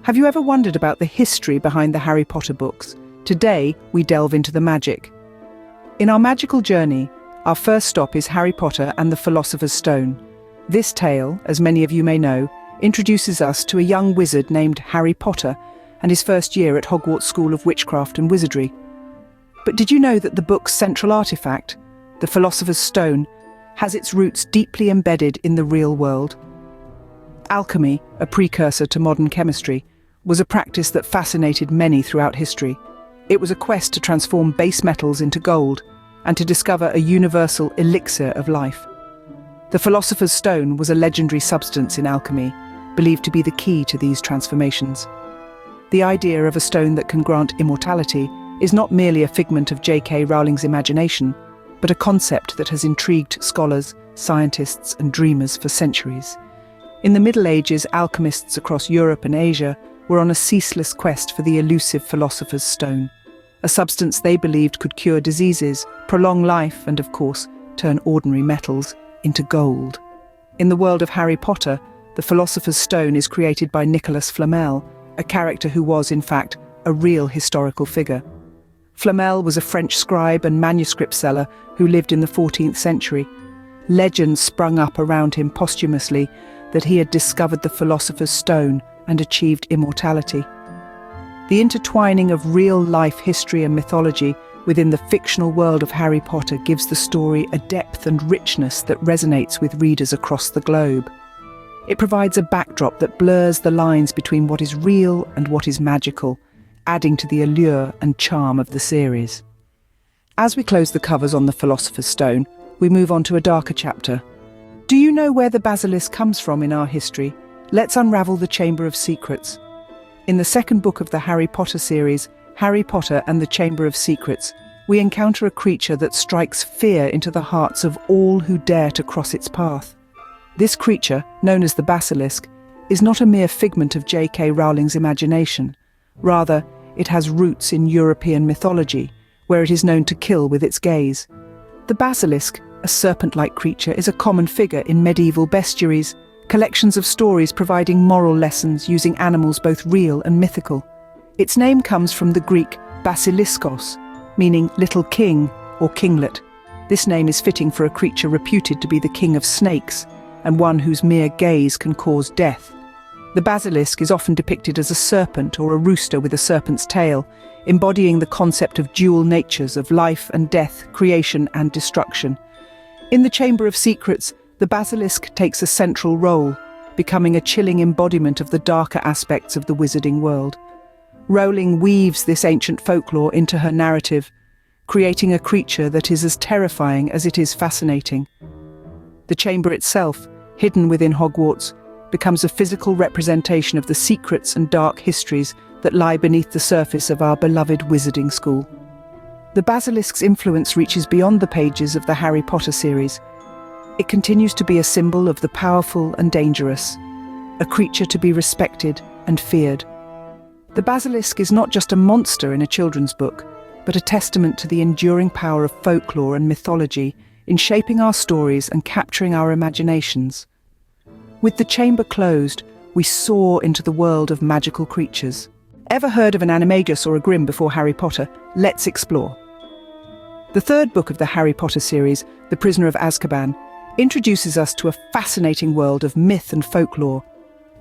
Have you ever wondered about the history behind the Harry Potter books? Today, we delve into the magic. In our magical journey, our first stop is Harry Potter and the Philosopher's Stone. This tale, as many of you may know, introduces us to a young wizard named Harry Potter and his first year at Hogwarts School of Witchcraft and Wizardry. But did you know that the book's central artifact, the Philosopher's Stone, has its roots deeply embedded in the real world? Alchemy, a precursor to modern chemistry, was a practice that fascinated many throughout history. It was a quest to transform base metals into gold and to discover a universal elixir of life. The Philosopher's Stone was a legendary substance in alchemy, believed to be the key to these transformations. The idea of a stone that can grant immortality is not merely a figment of J.K. Rowling's imagination, but a concept that has intrigued scholars, scientists, and dreamers for centuries. In the Middle Ages, alchemists across Europe and Asia were on a ceaseless quest for the elusive Philosopher's Stone, a substance they believed could cure diseases, prolong life, and, of course, turn ordinary metals into gold. In the world of Harry Potter, the Philosopher's Stone is created by Nicholas Flamel, a character who was, in fact, a real historical figure. Flamel was a French scribe and manuscript seller who lived in the 14th century. Legends sprung up around him posthumously that he had discovered the Philosopher's Stone and achieved immortality. The intertwining of real-life history and mythology within the fictional world of Harry Potter gives the story a depth and richness that resonates with readers across the globe. It provides a backdrop that blurs the lines between what is real and what is magical, adding to the allure and charm of the series. As we close the covers on the Philosopher's Stone, we move on to a darker chapter. Do you know where the basilisk comes from in our history? Let's unravel the Chamber of Secrets. In the second book of the Harry Potter series, Harry Potter and the Chamber of Secrets, we encounter a creature that strikes fear into the hearts of all who dare to cross its path. This creature, known as the basilisk, is not a mere figment of J.K. Rowling's imagination. Rather, it has roots in European mythology, where it is known to kill with its gaze. The basilisk, a serpent-like creature, is a common figure in medieval bestiaries, collections of stories providing moral lessons using animals both real and mythical. Its name comes from the Greek basiliskos, meaning little king or kinglet. This name is fitting for a creature reputed to be the king of snakes and one whose mere gaze can cause death. The basilisk is often depicted as a serpent or a rooster with a serpent's tail, embodying the concept of dual natures of life and death, creation and destruction. In the Chamber of Secrets, the basilisk takes a central role, becoming a chilling embodiment of the darker aspects of the wizarding world. Rowling weaves this ancient folklore into her narrative, creating a creature that is as terrifying as it is fascinating. The chamber itself, hidden within Hogwarts, becomes a physical representation of the secrets and dark histories that lie beneath the surface of our beloved wizarding school. The basilisk's influence reaches beyond the pages of the Harry Potter series. It continues to be a symbol of the powerful and dangerous, a creature to be respected and feared. The basilisk is not just a monster in a children's book, but a testament to the enduring power of folklore and mythology in shaping our stories and capturing our imaginations. With the chamber closed, we soar into the world of magical creatures. Ever heard of an animagus or a Grimm before Harry Potter? Let's explore. The third book of the Harry Potter series, The Prisoner of Azkaban, introduces us to a fascinating world of myth and folklore.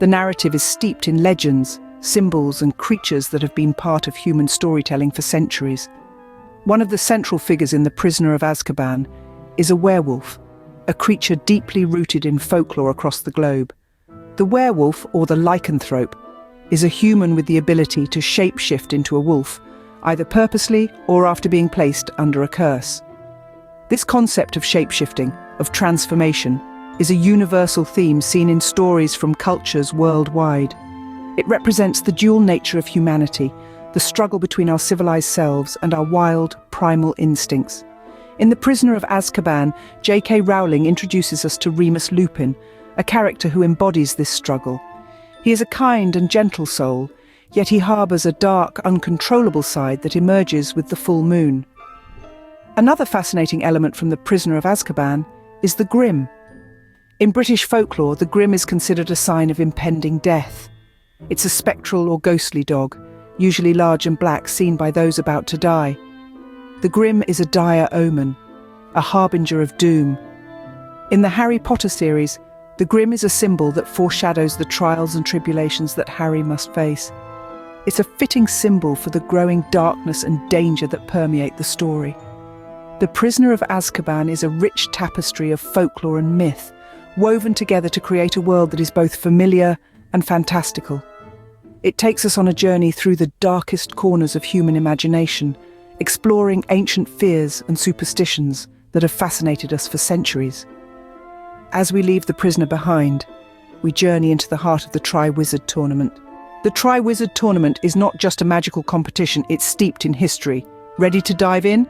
The narrative is steeped in legends, symbols, and creatures that have been part of human storytelling for centuries. One of the central figures in The Prisoner of Azkaban is a werewolf, a creature deeply rooted in folklore across the globe. The werewolf, or the lycanthrope, is a human with the ability to shapeshift into a wolf, either purposely or after being placed under a curse. This concept of shapeshifting, of transformation, is a universal theme seen in stories from cultures worldwide. It represents the dual nature of humanity, the struggle between our civilized selves and our wild, primal instincts. In The Prisoner of Azkaban, J.K. Rowling introduces us to Remus Lupin, a character who embodies this struggle. He is a kind and gentle soul, yet he harbours a dark, uncontrollable side that emerges with the full moon. Another fascinating element from The Prisoner of Azkaban is the Grimm. In British folklore, the Grimm is considered a sign of impending death. It's a spectral or ghostly dog, usually large and black, seen by those about to die. The Grim is a dire omen, a harbinger of doom. In the Harry Potter series, the Grim is a symbol that foreshadows the trials and tribulations that Harry must face. It's a fitting symbol for the growing darkness and danger that permeate the story. The Prisoner of Azkaban is a rich tapestry of folklore and myth, woven together to create a world that is both familiar and fantastical. It takes us on a journey through the darkest corners of human imagination, exploring ancient fears and superstitions that have fascinated us for centuries. As we leave the prisoner behind, we journey into the heart of the Triwizard Tournament. The Triwizard Tournament is not just a magical competition, it's steeped in history. Ready to dive in?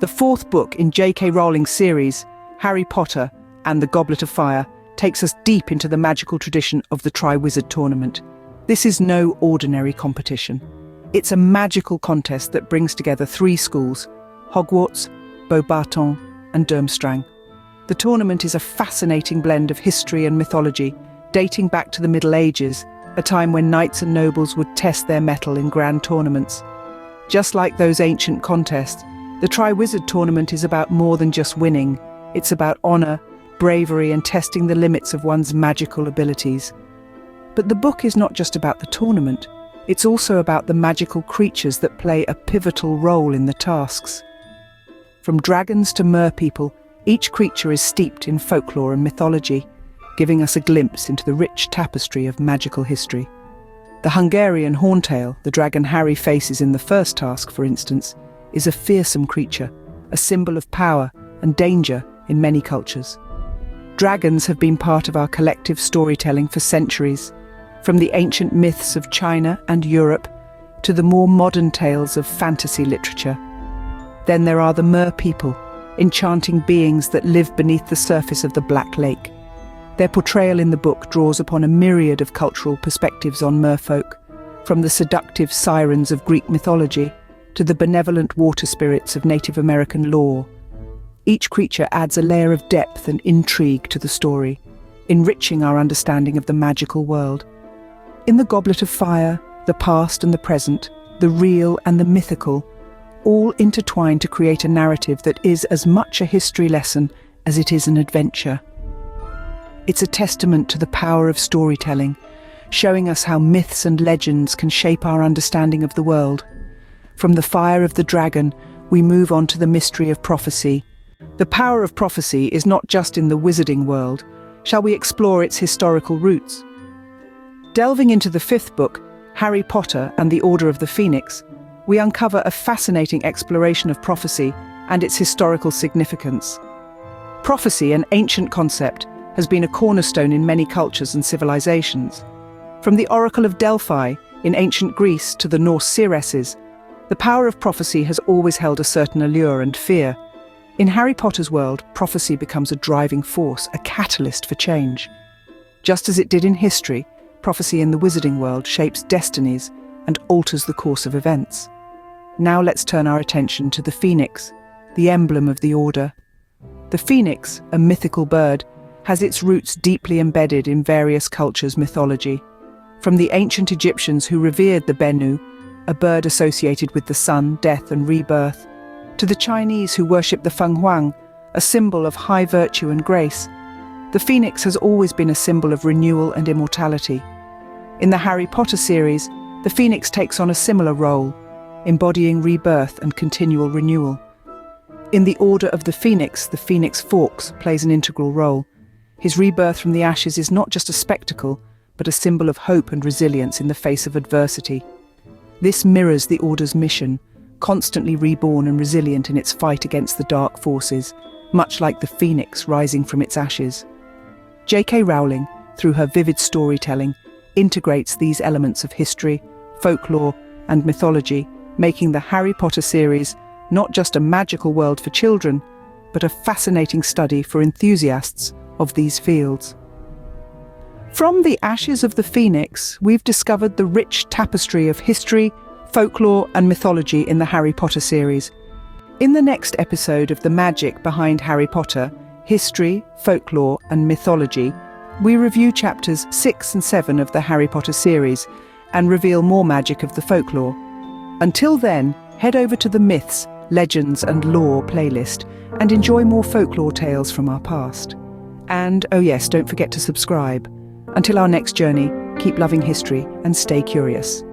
The fourth book in J.K. Rowling's series, Harry Potter and the Goblet of Fire, takes us deep into the magical tradition of the Triwizard Tournament. This is no ordinary competition. It's a magical contest that brings together three schools: Hogwarts, Beauxbatons, and Durmstrang. The tournament is a fascinating blend of history and mythology, dating back to the Middle Ages, a time when knights and nobles would test their mettle in grand tournaments. Just like those ancient contests, the Triwizard Tournament is about more than just winning. It's about honor, bravery, and testing the limits of one's magical abilities. But the book is not just about the tournament, it's also about the magical creatures that play a pivotal role in the tasks. From dragons to merpeople, each creature is steeped in folklore and mythology, giving us a glimpse into the rich tapestry of magical history. The Hungarian Horntail, the dragon Harry faces in the first task, for instance, is a fearsome creature, a symbol of power and danger in many cultures. Dragons have been part of our collective storytelling for centuries, from the ancient myths of China and Europe to the more modern tales of fantasy literature. Then there are the merpeople, enchanting beings that live beneath the surface of the Black Lake. Their portrayal in the book draws upon a myriad of cultural perspectives on merfolk, from the seductive sirens of Greek mythology to the benevolent water spirits of Native American lore. Each creature adds a layer of depth and intrigue to the story, enriching our understanding of the magical world. In the Goblet of Fire, the past and the present, the real and the mythical, all intertwine to create a narrative that is as much a history lesson as it is an adventure. It's a testament to the power of storytelling, showing us how myths and legends can shape our understanding of the world. From the fire of the dragon, we move on to the mystery of prophecy. The power of prophecy is not just in the wizarding world. Shall we explore its historical roots? Delving into the fifth book, Harry Potter and the Order of the Phoenix, we uncover a fascinating exploration of prophecy and its historical significance. Prophecy, an ancient concept, has been a cornerstone in many cultures and civilizations. From the Oracle of Delphi in ancient Greece to the Norse seeresses, the power of prophecy has always held a certain allure and fear. In Harry Potter's world, prophecy becomes a driving force, a catalyst for change. Just as it did in history, prophecy in the wizarding world shapes destinies and alters the course of events. Now let's turn our attention to the phoenix, the emblem of the order. The phoenix, a mythical bird, has its roots deeply embedded in various cultures' mythology. From the ancient Egyptians who revered the Bennu, a bird associated with the sun, death and rebirth, to the Chinese who worship the Feng Huang, a symbol of high virtue and grace, the phoenix has always been a symbol of renewal and immortality. In the Harry Potter series, the phoenix takes on a similar role, embodying rebirth and continual renewal. In the Order of the Phoenix Fawkes plays an integral role. His rebirth from the ashes is not just a spectacle, but a symbol of hope and resilience in the face of adversity. This mirrors the Order's mission, constantly reborn and resilient in its fight against the dark forces, much like the phoenix rising from its ashes. J.K. Rowling, through her vivid storytelling, integrates these elements of history, folklore, and mythology, making the Harry Potter series not just a magical world for children, but a fascinating study for enthusiasts of these fields. From the ashes of the phoenix, we've discovered the rich tapestry of history, folklore, and mythology in the Harry Potter series. In the next episode of The Magic Behind Harry Potter, History, Folklore, and Mythology, we review chapters 6 and 7 of the Harry Potter series and reveal more magic of the folklore. Until then, head over to the Myths, Legends and Lore playlist and enjoy more folklore tales from our past. And, oh yes, don't forget to subscribe. Until our next journey, keep loving history and stay curious.